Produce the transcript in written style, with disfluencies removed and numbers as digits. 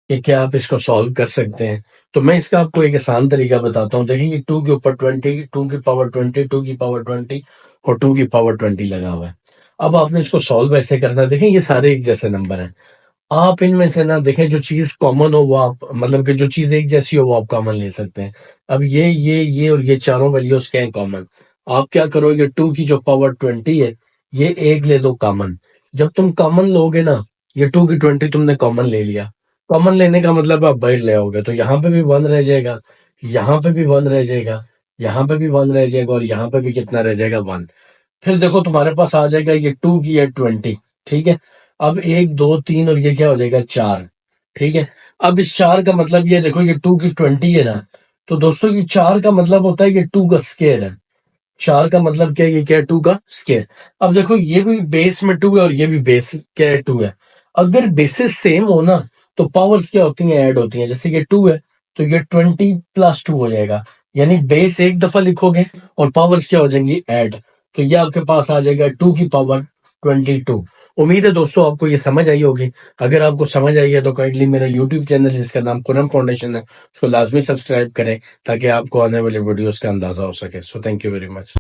कि क्या आप इसको सॉल्व कर सकते हैं। तो मैं इसका आपको एक आसान तरीका बताता हूँ। देखिए, ये 2 के ऊपर 20, 2 की पावर 20, 2 की पावर 20 और 2 की पावर 20 लगा हुआ है। अब आपने इसको सॉल्व ऐसे करना है। देखें, ये सारे एक जैसे नंबर हैं। आप इनमें से ना देखें, जो चीज़ कॉमन हो वो आप, मतलब कि जो चीज़ एक जैसी हो वो आप कॉमन ले सकते हैं। अब ये और ये चारों वैल्यूज़ क्या हैं कॉमन। आप क्या करोगे, 2 की जो पावर 20 है, ये 1 ले लो कॉमन। जब तुम कॉमन लोगे ना, ये 2 की 20 तुमने कॉमन ले लिया। कॉमन लेने का मतलब आप बाहर ले आओगे, तो यहाँ पे भी 1 रह जाएगा, यहाँ पे भी 1 रह जाएगा, यहाँ पे भी 1 रह जाएगा और यहाँ पे भी कितना रह जाएगा, 1। फिर देखो तुम्हारे पास आ जाएगा ये 2 की है 20। ठीक है। अब 1 2 3 और ये क्या हो जाएगा, 4। ठीक है। अब इस 4 का मतलब ये देखो, ये 2 की 20 है ना, तो दोस्तों ये 4 का मतलब होता है ये 2 का स्केयर है। 4 का मतलब क्या है, ये क्या है, 2 का स्केयर। अब देखो, ये भी बेस में 2 है और ये भी बेस क्या है, 2 है। अगर बेसिस सेम हो ना, तो पावर्स क्या होती हैं, ऐड होती हैं। जैसे ये 2 है, तो ये 20 प्लस 2 हो जाएगा। यानी बेस एक दफा लिखोगे और पावर्स क्या हो जाएंगी, ऐड। तो ये आपके पास आ जाएगा 2 की पावर 22। उम्मीद है दोस्तों आपको ये समझ आई होगी। अगर आपको समझ आई है तो काइंडली मेरा यूट्यूब चैनल जिसका नाम कुरम फाउंडेशन है, उसको लाजमी सब्सक्राइब करें, ताकि आपको आने वाले वीडियोस का अंदाजा हो सके। So thank you very much.